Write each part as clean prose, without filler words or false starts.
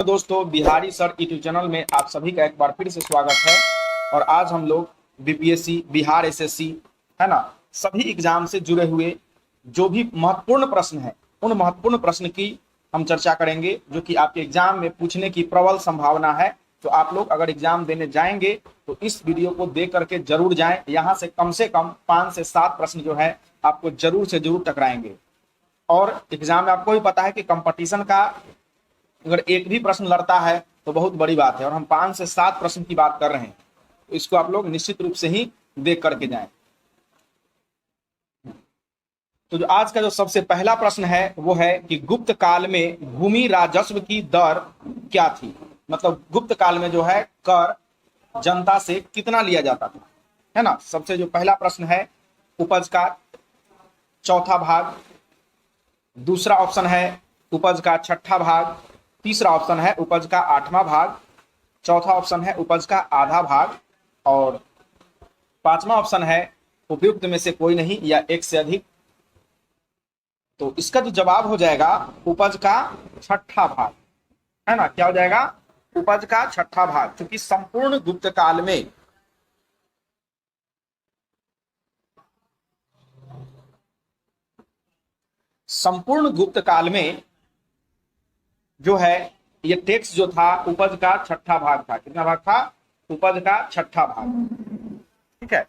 तो दोस्तों, Bihari sir YouTube channel में आप सभी का एक बार फिर से स्वागत है। और आज हम लोग बीपीएससी, बिहार एसएससी, है ना, सभी एग्जाम से जुड़े हुए जो भी महत्वपूर्ण प्रश्न है उन महत्वपूर्ण प्रश्न की हम चर्चा करेंगे, जो कि आपके एग्जाम में पूछने की प्रबल संभावना है। तो आप लोग अगर एग्जाम देने जाएंगे तो इस वीडियो को देख करके जरूर जाएं। यहाँ से कम 5 से 7 प्रश्न जो है आपको जरूर से जरूर टकराएंगे। और एग्जाम में आपको भी पता है कि कंपटीशन का अगर एक भी प्रश्न लड़ता है तो बहुत बड़ी बात है, और हम 5 से 7 प्रश्न की बात कर रहे हैं, तो इसको आप लोग निश्चित रूप से ही देख करके जाएं। तो जो आज का जो सबसे पहला प्रश्न है वो है कि गुप्त काल में भूमि राजस्व की दर क्या थी। मतलब गुप्त काल में जो है कर जनता से कितना लिया जाता था, है ना। सबसे जो पहला प्रश्न है उपज का चौथा भाग, दूसरा ऑप्शन है उपज का छठा भाग, तीसरा ऑप्शन है उपज का 8वां भाग, चौथा ऑप्शन है उपज का आधा भाग, और 5वां ऑप्शन है उपयुक्त में से कोई नहीं या एक से अधिक। तो इसका जो जवाब हो जाएगा उपज का छठा भाग, है ना। क्या हो जाएगा? उपज का छठा भाग। क्योंकि संपूर्ण गुप्त काल में जो है ये टैक्स जो था उपज का छठा भाग था। कितना भाग था? उपज का छठा भाग। ठीक है।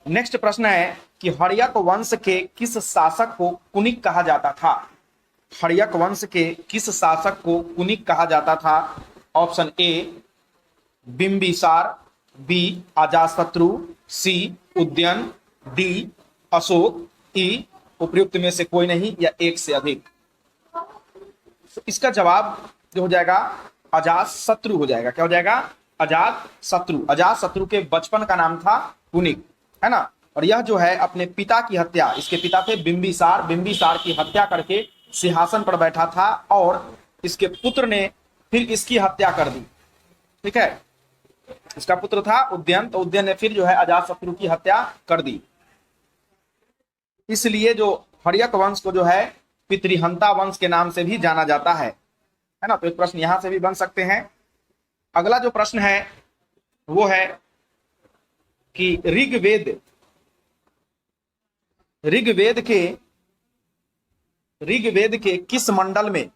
नेक्स्ट प्रश्न है कि हर्यक वंश के किस शासक को कुनिक कहा जाता था। हर्यक वंश के किस शासक को कुनिक कहा जाता था? Option A Bimbisara, B Ajatashatru, C Udayan, D Ashoka, E उपयुक्त में से कोई नहीं या एक से अधिक। तो इसका जवाब जो हो जाएगा अजातशत्रु हो जाएगा। क्या हो जाएगा? अजातशत्रु। अजातशत्रु के बचपन का नाम था कुनिक, है ना। और यह जो है अपने पिता की हत्या, इसके पिता थे बिंबिसार, बिंबिसार की हत्या करके सिंहासन पर बैठा था, और इसके पुत्र ने फिर इसकी हत्या कर दी। ठीक है। इसका पुत्र था उदयन, तो उदयन ने फिर जो है अजातशत्रु की हत्या कर दी। इसलिए जो हर्यक वंश को जो है पितृहंता वंश के नाम से भी जाना जाता है ना। तो एक प्रश्न यहां से भी बन सकते हैं। अगला जो प्रश्न है वो है कि ऋग्वेद के किस मंडल में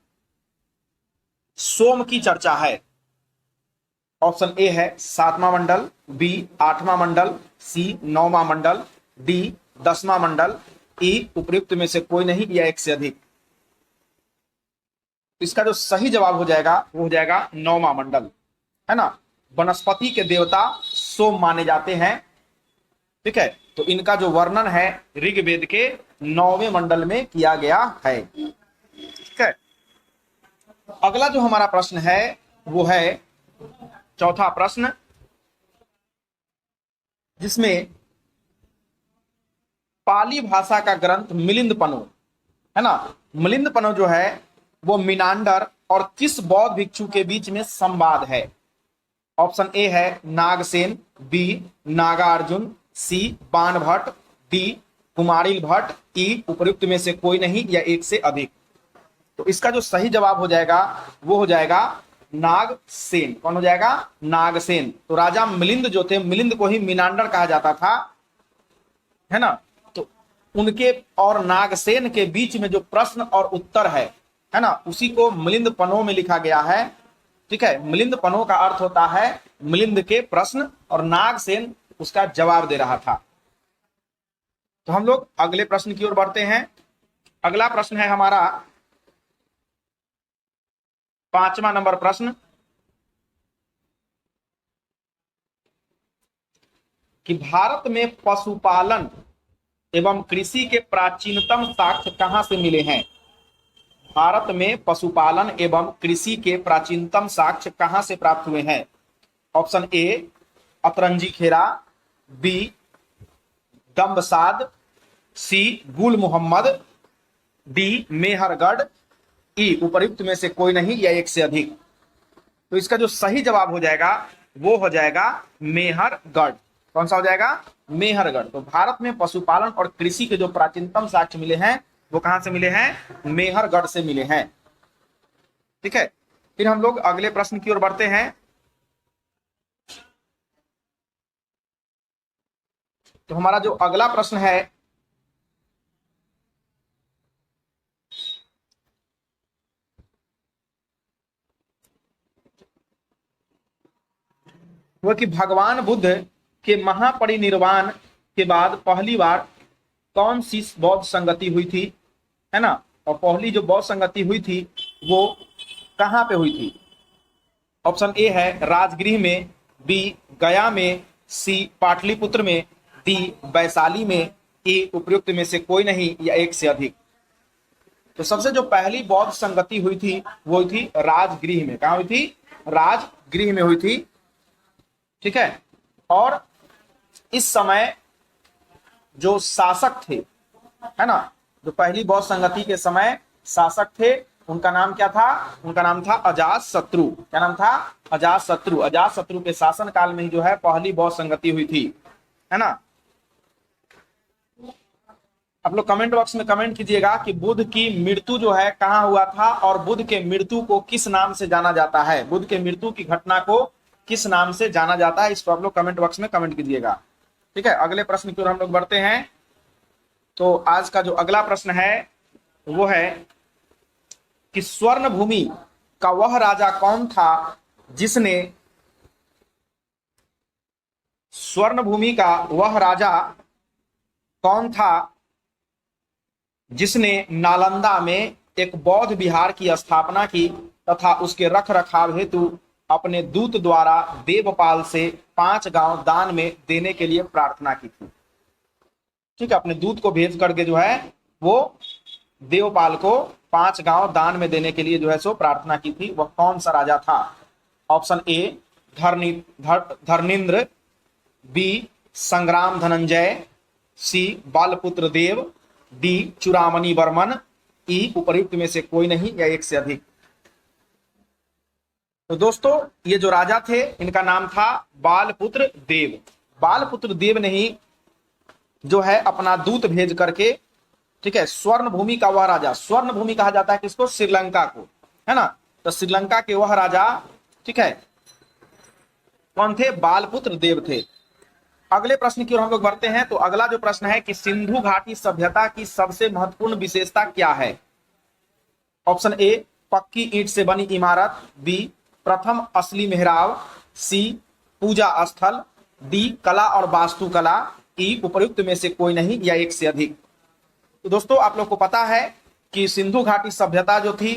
सोम की चर्चा है। ऑप्शन ए है 7वां मंडल, बी 8वां मंडल, सी 9वां मंडल, डी 10वां मंडल, ई उपयुक्त में से कोई नहीं या एक से अधिक। इसका जो सही जवाब हो जाएगा वो हो जाएगा 9वां मंडल, है ना। वनस्पति के देवता सोम माने जाते हैं। ठीक है। तो इनका जो वर्णन है ऋग्वेद के 9वें मंडल में किया गया है। ठीक है। अगला जो हमारा प्रश्न है वो है चौथा प्रश्न, जिसमें पाली भाषा का ग्रंथ मिलिंदपनो, है ना। मिलिंदपनो जो है वो मिनांडर और किस बौद्ध भिक्षु के बीच में संवाद है। ऑप्शन ए है नागसेन, बी नागार्जुन, सी बाणभट्ट, डी कुमारिल भट्ट, ई उपयुक्त में से कोई नहीं या एक से अधिक। तो इसका जो सही जवाब हो जाएगा वो हो जाएगा नागसेन। कौन हो जाएगा? नागसेन। तो राजा मिलिंद जो थे, मिलिंद को ही मिनांडर कहा जाता था, है ना। तो उनके और नागसेन के बीच में जो प्रश्न और उत्तर है ना, उसी को मिलिंद पनो में लिखा गया है। ठीक है। मिलिंद पनो का अर्थ होता है मिलिंद के प्रश्न, और नागसेन उसका जवाब दे रहा था। तो हम लोग अगले प्रश्न की ओर बढ़ते हैं। अगला प्रश्न है हमारा 5वां नंबर प्रश्न, कि भारत में पशुपालन एवं कृषि के प्राचीनतम साक्ष्य कहां से मिले हैं। भारत में पशुपालन एवं कृषि के प्राचीनतम साक्ष्य कहां से प्राप्त हुए हैं। Option A Atranji Khera, B दम्बसाद, सी गुल मोहम्मद, डी मेहरगढ़, ई उपयुक्त में से कोई नहीं या एक से अधिक। तो इसका जो सही जवाब हो जाएगा वो हो जाएगा मेहरगढ़। कौन सा हो जाएगा? मेहरगढ़। तो भारत में पशुपालन और कृषि के जो प्राचीनतम साक्ष्य मिले हैं वो कहां से मिले हैं? मेहरगढ़ से मिले हैं। ठीक है। फिर हम लोग अगले प्रश्न की ओर बढ़ते हैं। तो हमारा जो अगला प्रश्न है वह कि भगवान बुद्ध के महापरिनिर्वाण के बाद पहली बार कौन सी बौद्ध संगति हुई थी, है ना। और पहली जो बौद्ध संगति हुई थी वो कहां पे हुई थी? ऑप्शन ए है राजगृह में, बी गया में, सी पाटलिपुत्र में, डी वैशाली में, ई उपयुक्त में से कोई नहीं या एक से अधिक। तो सबसे जो पहली बौद्ध संगति हुई थी वो हुई थी राजगृह में। कहां हुई थी? राजगृह में हुई थी, ठीक है। और इस समय जो शासक थे, है ना, जो पहली बौद्ध संगति के समय शासक थे उनका नाम क्या था? उनका नाम था अजातशत्रु। क्या नाम था? अजातशत्रु। अजातशत्रु के शासन काल में ही जो है पहली बौद्ध संगति हुई थी, है ना। आप लोग कमेंट बॉक्स में कमेंट कीजिएगा कि बुद्ध की मृत्यु जो है कहां हुआ था और बुद्ध के मृत्यु को किस नाम से जाना जाता है। बुद्ध के मृत्यु की घटना को किस नाम से जाना जाता है, इसको आप लोग कमेंट बॉक्स में कमेंट कीजिएगा, ठीक है। अगले प्रश्न की ओर हम लोग बढ़ते हैं। तो आज का जो अगला प्रश्न है वो है कि स्वर्ण भूमि का वह राजा कौन था जिसने स्वर्ण भूमि का वह राजा कौन था जिसने नालंदा में एक बौद्ध विहार की स्थापना की तथा उसके रख रखाव हेतु अपने दूत द्वारा देवपाल से 5 गांव दान में देने के लिए प्रार्थना की थी, ठीक है। अपने दूत को भेज करके जो है वो देवपाल को 5 गांव दान में देने के लिए जो है सो प्रार्थना की थी। वह कौन सा राजा था? ऑप्शन ए धर्निंद्र, बी संग्राम धनंजय, सी बालपुत्र देव, डी चूड़ामणि वर्मन, ई उपयुक्त में से कोई नहीं या एक से अधिक। तो दोस्तों ये जो राजा थे इनका नाम था बालपुत्र देव। बालपुत्र देव ने ही जो है अपना दूत भेज करके, ठीक है, स्वर्ण भूमि का वह राजा, स्वर्ण भूमि कहा जाता है किसको? श्रीलंका को, है ना। तो श्रीलंका के वह राजा, ठीक है, कौन थे? बालपुत्र देव थे। अगले प्रश्न की ओर हम लोग बढ़ते हैं। तो अगला जो प्रश्न है कि सिंधु घाटी सभ्यता की सबसे महत्वपूर्ण विशेषता क्या है? ऑप्शन ए पक्की ईंट से बनी इमारत, बी प्रथम असली मेहराब, सी पूजा स्थल, डी कला और वास्तुकला, ई उपयुक्त में से कोई नहीं या एक से अधिक। तो दोस्तों आप लोग को पता है कि सिंधु घाटी सभ्यता जो थी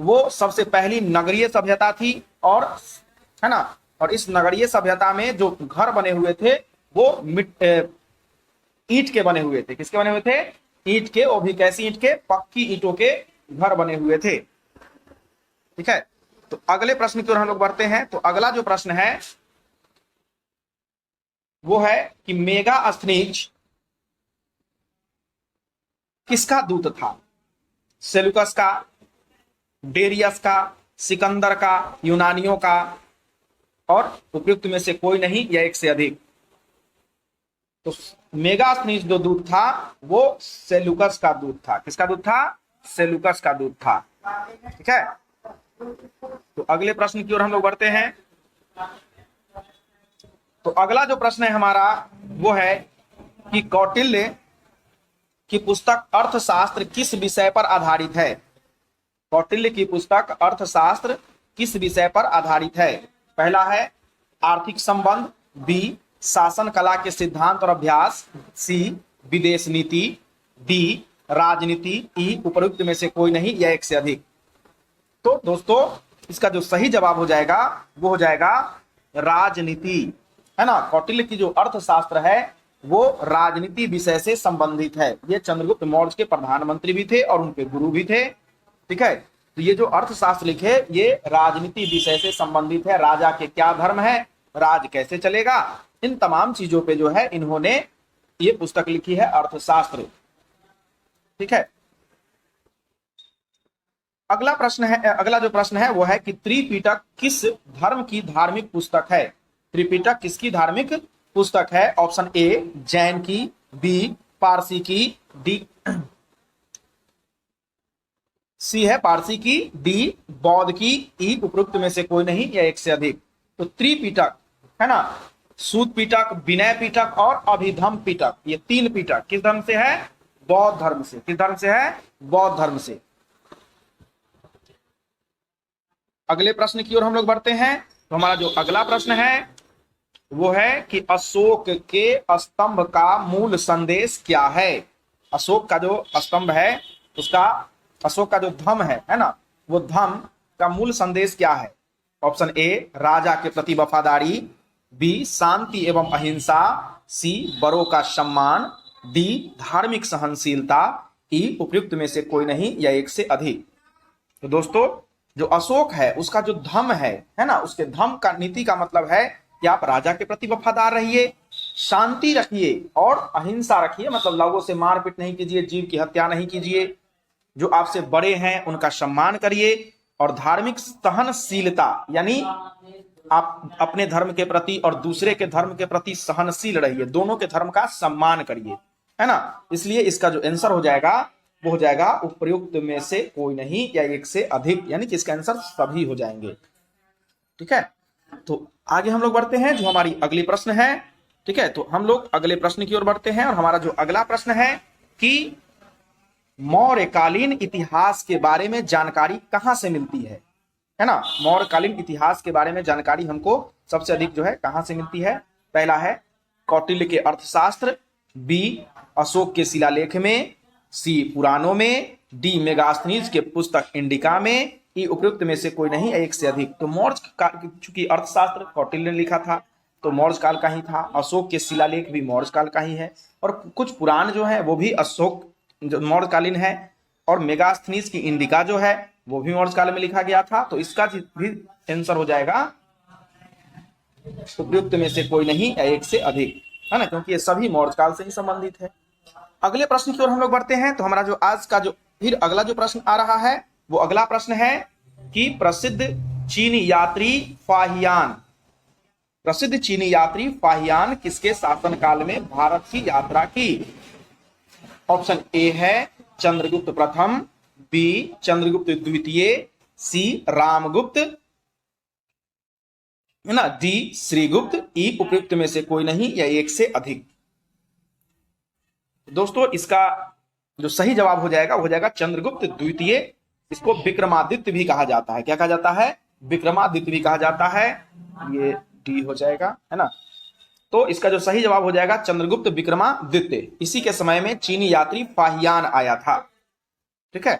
वो सबसे पहली नगरीय सभ्यता थी, और है ना, और इस नगरीय सभ्यता में जो घर बने हुए थे वो ईंट के बने हुए थे। किसके बने हुए थे? ईंट के। वो भी कैसी ईंट के? पक्की ईंटों के घर बने हुए थे, ठीक है। तो अगले प्रश्न की ओर हम लोग बढ़ते हैं। तो अगला जो प्रश्न है वो है कि मेगास्थनीज किसका दूत था? सेलुकस का, डेरियस का, सिकंदर का, यूनानियों का, और उपयुक्त में से कोई नहीं या एक से अधिक। तो मेगास्थनीज जो दूत था वो सेलुकस का दूत था। किसका दूत था? सेलुकस का दूत था, ठीक है। तो अगले प्रश्न की ओर हम लोग बढ़ते हैं। तो अगला जो प्रश्न है हमारा वो है कि कौटिल्य की पुस्तक अर्थशास्त्र किस विषय पर आधारित है? कौटिल्य की पुस्तक अर्थशास्त्र किस विषय पर आधारित है? पहला है आर्थिक संबंध, बी शासन कला के सिद्धांत और अभ्यास, सी विदेश नीति, डी राजनीति, ई उपयुक्त में से कोई नहीं या एक से अधिक। तो दोस्तों इसका जो सही जवाब हो जाएगा वो हो जाएगा राजनीति, है ना। कौटिल्य की जो अर्थशास्त्र है वो राजनीति विषय से संबंधित है। ये चंद्रगुप्त मौर्य के प्रधानमंत्री भी थे और उनके गुरु भी थे, ठीक है। तो ये जो अर्थशास्त्र लिखे ये राजनीति विषय से संबंधित है। राजा के क्या धर्म है, राज कैसे चलेगा, इन तमाम चीजों पे जो है इन्होंने ये पुस्तक लिखी है, अर्थशास्त्र, ठीक है। अगला जो प्रश्न है वो है कि त्रिपिटक किस धर्म की धार्मिक पुस्तक है? त्रिपिटक किसकी धार्मिक पुस्तक है? ऑप्शन ए जैन की, बी पारसी की, डी सी है पारसी की, डी बौद्ध की, ई उपरोक्त में से कोई नहीं या एक से अधिक। तो त्रिपिटक है ना, सूत पिटक, विनय पिटक और अभिधम पिटक, ये 3 पिटक किस धर्म से है? बौद्ध धर्म से। किस धर्म से है? बौद्ध धर्म से। अगले प्रश्न की ओर हम लोग बढ़ते हैं। तो हमारा जो अगला प्रश्न है वो है कि अशोक के स्तंभ का मूल संदेश क्या है? अशोक का जो स्तंभ है उसका, अशोक का जो धम्म है ना, वो धम्म का मूल संदेश क्या है? ऑप्शन ए राजा के प्रति वफादारी, बी शांति एवं अहिंसा, सी बड़ों का सम्मान, डी धार्मिक सहनशीलता, ई उपयुक्त में से कोई नहीं या एक से अधिक। तो दोस्तों जो अशोक है उसका जो धम्म है ना, उसके धम्म का नीति का मतलब है कि आप राजा के प्रति वफादार रहिए, शांति रखिए और अहिंसा रखिए, मतलब लोगों से मारपीट नहीं कीजिए, जीव की हत्या नहीं कीजिए, जो आपसे बड़े हैं उनका सम्मान करिए, और धार्मिक सहनशीलता यानी आप अपने धर्म के प्रति और दूसरे के धर्म के प्रति सहनशील रहिए, दोनों के धर्म का सम्मान करिए, है ना। इसलिए इसका जो आंसर हो जाएगा वो हो जाएगा उपयुक्त में से कोई नहीं या एक से अधिक, यानी कि इसका आंसर सभी हो जाएंगे। ठीक है, तो आगे हम लोग बढ़ते हैं जो हमारी अगली प्रश्न है। ठीक है, तो हम लोग अगले प्रश्न की ओर बढ़ते हैं और हमारा जो अगला प्रश्न है कि मौर्यकालीन इतिहास के बारे में जानकारी कहां से मिलती है ना। मौर्यकालीन इतिहास के बारे में जानकारी हमको सबसे अधिक जो है कहां से मिलती है? पहला है कौटिल्य के अर्थशास्त्र, बी अशोक के शिलालेख में, सी पुराणों में, डी मेगास्थनीज के पुस्तक इंडिका में, ई उपयुक्त में से कोई नहीं एक से अधिक। तो मौर्य काल, चूंकि अर्थशास्त्र कौटिल्य ने लिखा था तो मौर्य काल का ही था, अशोक के शिलालेख भी मौर्य काल का ही है, और कुछ पुराण जो है वो भी अशोक जो मौर्यकालीन है, और मेगास्थनीज की इंडिका जो है वो भी मौर्य काल में लिखा गया था। तो इसका भी आंसर हो जाएगा उपयुक्त में से कोई नहीं या एक से अधिक, है ना, क्योंकि ये सभी मौर्य काल से ही संबंधित है। अगले प्रश्न की ओर हम लोग बढ़ते हैं। तो हमारा जो आज का जो फिर अगला जो प्रश्न आ रहा है वो अगला प्रश्न है कि प्रसिद्ध चीनी यात्री फाहियान, प्रसिद्ध चीनी यात्री फाहियान किसके शासनकाल में भारत की यात्रा की? ऑप्शन ए है चंद्रगुप्त प्रथम, बी चंद्रगुप्त द्वितीय, सी रामगुप्त, है ना, डी श्रीगुप्त, ई उपयुक्त में से कोई नहीं या एक से अधिक। दोस्तों इसका जो सही जवाब हो जाएगा वो हो जाएगा चंद्रगुप्त द्वितीय। इसको विक्रमादित्य भी कहा जाता है। क्या कहा जाता है? विक्रमादित्य भी कहा जाता है। ये डी हो जाएगा, है ना। तो इसका जो सही जवाब हो जाएगा चंद्रगुप्त विक्रमादित्य। इसी के समय में चीनी यात्री फाहियान आया था। ठीक है,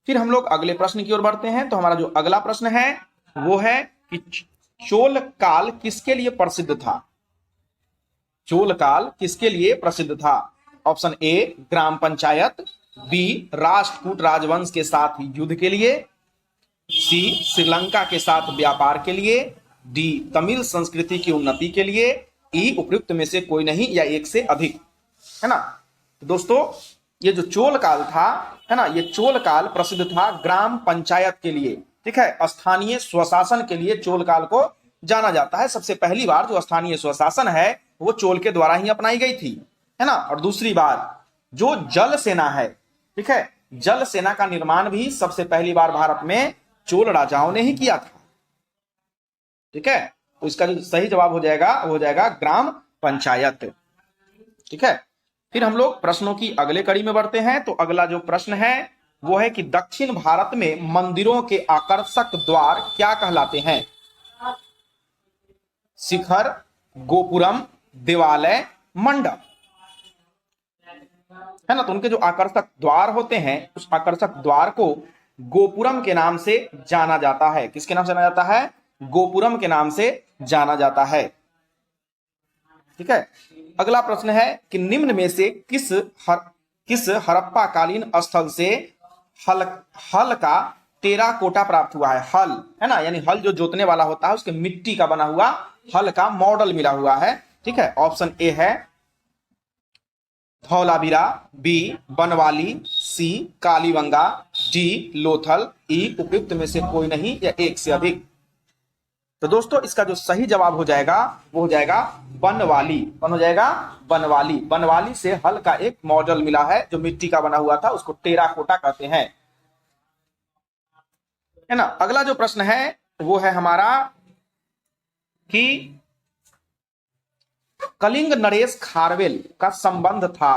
फिर हम लोग अगले प्रश्न की ओर बढ़ते हैं। तो हमारा जो अगला प्रश्न है वो है कि चोल काल किसके लिए प्रसिद्ध था? चोल काल किसके लिए प्रसिद्ध था? Option A gram panchayat, B Rashtrakuta राजवंश के साथ युद्ध के लिए, सी श्रीलंका के साथ व्यापार के लिए, डी तमिल संस्कृति की उन्नति के लिए, ई उपयुक्त में से कोई नहीं या एक से अधिक, है ना। तो दोस्तों ये जो चोल काल था, है ना, ये चोल काल प्रसिद्ध था ग्राम पंचायत के लिए। ठीक है, स्थानीय स्वशासन के लिए चोल काल को जाना जाता है। सबसे पहली बार जो स्थानीय स्वशासन है वो चोल के द्वारा ही अपनाई गई थी, है ना। और दूसरी बात जो जल सेना है, ठीक है, जल सेना का निर्माण भी सबसे पहली बार भारत में चोल राजाओं ने ही किया था। ठीक है, तो इसका जो सही जवाब हो जाएगा वो हो जाएगा ग्राम पंचायत। ठीक है, फिर हम लोग प्रश्नों की अगले कड़ी में बढ़ते हैं। तो अगला जो प्रश्न है वो है कि दक्षिण भारत में मंदिरों के आकर्षक द्वार क्या कहलाते हैं? शिखर, गोपुरम, देवालय, मंडप, है ना। तो उनके जो आकर्षक द्वार होते हैं उस आकर्षक द्वार को गोपुरम के नाम से जाना जाता है। किसके नाम से जाना जाता है? गोपुरम के नाम से जाना जाता है। ठीक है, अगला प्रश्न है कि निम्न में से किस हड़प्पा कालीन स्थल से हल का टेराकोटा प्राप्त हुआ है? हल, है ना, यानी हल जो जोतने वाला होता है उसके मिट्टी का बना हुआ हल का मॉडल मिला हुआ है। ठीक है, ऑप्शन ए है धौलावीरा, बी बनवाली, सी कालीबंगा, डी लोथल, ई उपयुक्त में से कोई नहीं या एक से अधिक। तो दोस्तों इसका जो सही जवाब हो जाएगा वो हो जाएगा बनवाली। कौन हो जाएगा? बनवाली। बनवाली से हल का एक मॉडल मिला है जो मिट्टी का बना हुआ था, उसको टेराकोटा कहते हैं। है ना। अगला जो प्रश्न है वो है हमारा कि कलिंग नरेश खारवेल का संबंध था।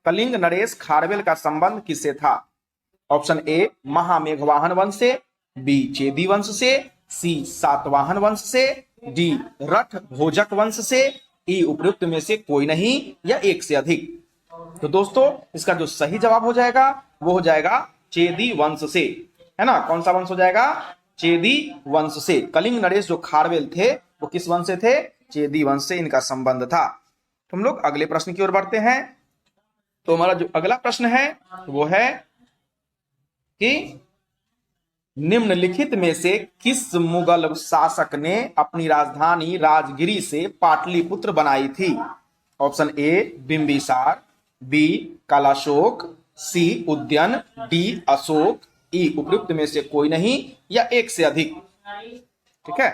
कलिंग नरेश खारवेल का संबंध किससे था? ऑप्शन ए महामेघवाहन वंश से, बी चेदी वंश से, सी सातवाहन वंश से, डी रठ भोजक वंश से, ई उपयुक्त में से कोई नहीं या एक से अधिक। तो दोस्तों इसका जो सही जवाब हो जाएगा वो हो जाएगा चेदी वंश से, है ना। कौन सा वंश हो जाएगा? चेदी वंश से। कलिंग नरेश जो खारवेल थे वो किस वंश से थे? चेदी वंश से इनका संबंध था। तो हम लोग अगले प्रश्न की ओर बढ़ते हैं। तो हमारा जो अगला प्रश्न है वो है कि निम्नलिखित में से किस मुगल शासक ने अपनी राजधानी राजगिरी से पाटलिपुत्र बनाई थी? Option A Bimbisara, B Kalashoka, C Udayan, D Ashoka, E उपयुक्त में से कोई नहीं या एक से अधिक। ठीक है,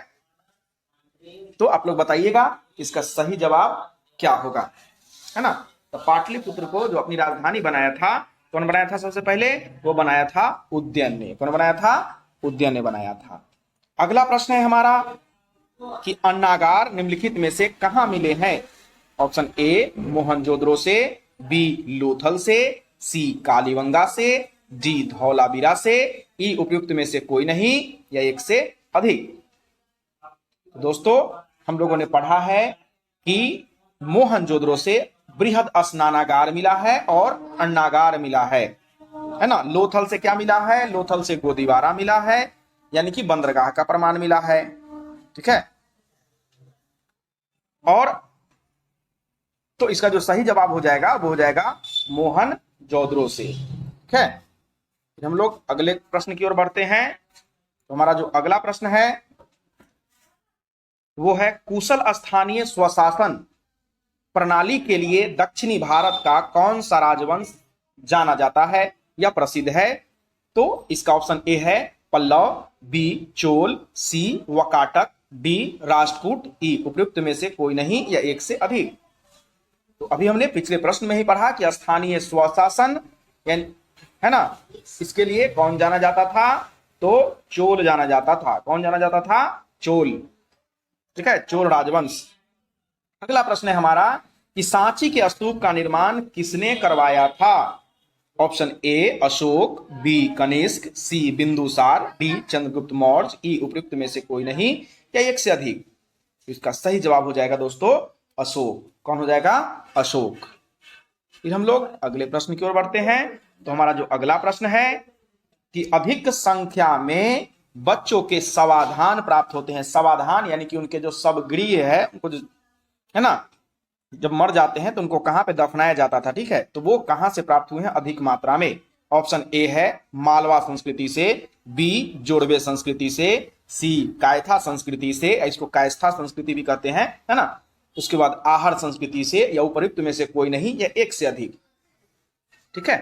तो आप लोग बताइएगा इसका सही जवाब क्या होगा, है ना। तो पाटलिपुत्र को जो अपनी राजधानी बनाया था, कौन बनाया था? सबसे पहले वो बनाया था उद्यन ने। कौन बनाया था? उद्यन ने बनाया था। अगला प्रश्न है हमारा कि अन्नागार निम्नलिखित में से कहां मिले हैं? ऑप्शन ए मोहनजोदड़ो से, बी लोथल से, सी कालीबंगा से, डी धौलावीरा से, ई उपयुक्त में से कोई नहीं या एक से अधिक। दोस्तों हम लोगों ने पढ़ा है कि मोहनजोदड़ो से बृहद स्नानागार मिला है और अन्नागार मिला है ना। लोथल से क्या मिला है? लोथल से गोदीबारा मिला है, यानी कि बंदरगाह का प्रमाण मिला है। ठीक है, और तो इसका जो सही जवाब हो जाएगा वो हो जाएगा मोहनजोदड़ो से। ठीक है, हम लोग अगले प्रश्न की ओर बढ़ते हैं। तो हमारा जो अगला प्रश्न है वो है कुशल स्थानीय स्वशासन प्रणाली के लिए दक्षिणी भारत का कौन सा राजवंश जाना जाता है या प्रसिद्ध है? तो इसका ऑप्शन ए है पल्लव, बी चोल, सी वकाटक, डी राष्ट्रकूट, ई उपयुक्त में से कोई नहीं या एक से अधिक। तो अभी हमने पिछले प्रश्न में ही पढ़ा कि स्थानीय स्वशासन है ना, इसके लिए कौन जाना जाता था? तो चोल जाना जाता था। कौन जाना जाता था? चोल। ठीक है, चोल राजवंश। अगला प्रश्न है हमारा कि सांची के स्तूप का निर्माण किसने करवाया था? Option A Ashoka, B Kanishka, C Bindusara, D Chandragupta Maurya, E उपयुक्त में से कोई नहीं या एक से अधिक। इसका सही जवाब हो जाएगा दोस्तों अशोक। कौन हो जाएगा? अशोक। फिर हम लोग अगले प्रश्न की ओर बढ़ते हैं। तो हमारा जो अगला प्रश्न है कि अधिक संख्या में बच्चों के समाधान प्राप्त होते हैं। समाधान यानी कि उनके जो शवगृह है, उनको जो है ना, जब मर जाते हैं तो उनको कहां पे दफनाया जाता था? ठीक है, तो वो कहां से प्राप्त हुए हैं अधिक मात्रा में? ऑप्शन ए है मालवा संस्कृति से, बी जोड़वे संस्कृति से, सी कायथा संस्कृति से, इसको कायस्था संस्कृति भी कहते हैं, है ना। उसके बाद आहर संस्कृति से, या उपयुक्त में से कोई नहीं या एक से अधिक। ठीक है,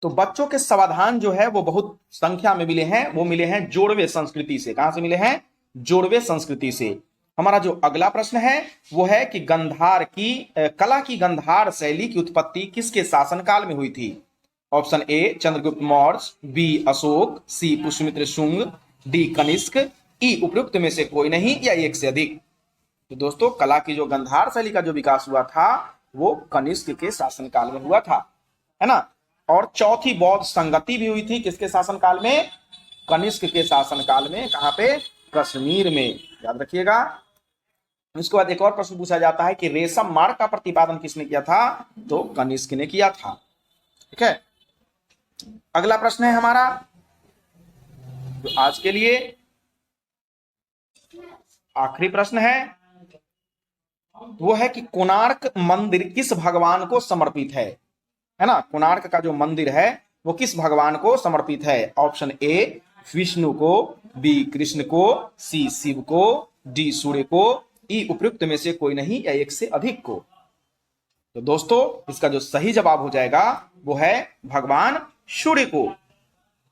तो बच्चों के समाधान जो है वो बहुत संख्या में मिले हैं। वो मिले हैं जोड़वे संस्कृति से। कहां से मिले हैं? जोड़वे संस्कृति से। हमारा जो अगला प्रश्न है वो है कि गंधार की कला की गंधार शैली की उत्पत्ति किसके शासनकाल में हुई थी? Option A Chandragupta Maurya, B Ashoka, C Pushyamitra Shunga, D Kanishka, E उपयुक्त में से कोई नहीं या एक से अधिक। तो दोस्तों कला की जो गंधार शैली का जो विकास हुआ था वो कनिष्क के शासनकाल में हुआ था, है ना। और चौथी बौद्ध संगति भी हुई थी किसके शासनकाल में? कनिष्क के शासनकाल में। कहां पे? कश्मीर में, याद रखिएगा। इसके बाद एक और प्रश्न पूछा जाता है कि रेशम मार्ग का प्रतिपादन किसने किया था? तो कनिष्क ने किया था। ठीक है, अगला प्रश्न है हमारा जो आज के लिए आखिरी प्रश्न है वो है कि कोणार्क मंदिर किस भगवान को समर्पित है ना। कोणार्क का जो मंदिर है वो किस भगवान को समर्पित है? ऑप्शन ए विष्णु को, बी कृष्ण को, सी शिव को, डी सूर्य को, ई उपयुक्त में से कोई नहीं या एक से अधिक को। तो दोस्तों इसका जो सही जवाब हो जाएगा वो है भगवान सूर्य को,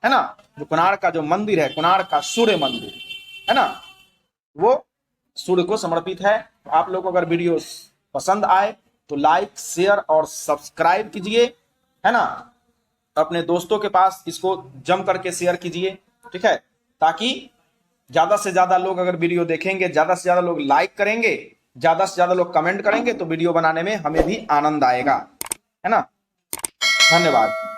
है ना। जो कोणार्क का जो मंदिर है, कोणार्क का सूर्य मंदिर, है ना, वो सूर्य को समर्पित है। तो आप लोग को अगर वीडियो पसंद आए तो लाइक, शेयर और सब्सक्राइब कीजिए, है ना। अपने दोस्तों के पास इसको जम करके शेयर कीजिए, ठीक है, ताकि ज्यादा से ज्यादा लोग अगर वीडियो देखेंगे, ज्यादा से ज्यादा लोग लाइक करेंगे, ज्यादा से ज्यादा लोग कमेंट करेंगे, तो वीडियो बनाने में हमें भी आनंद आएगा, है ना। धन्यवाद।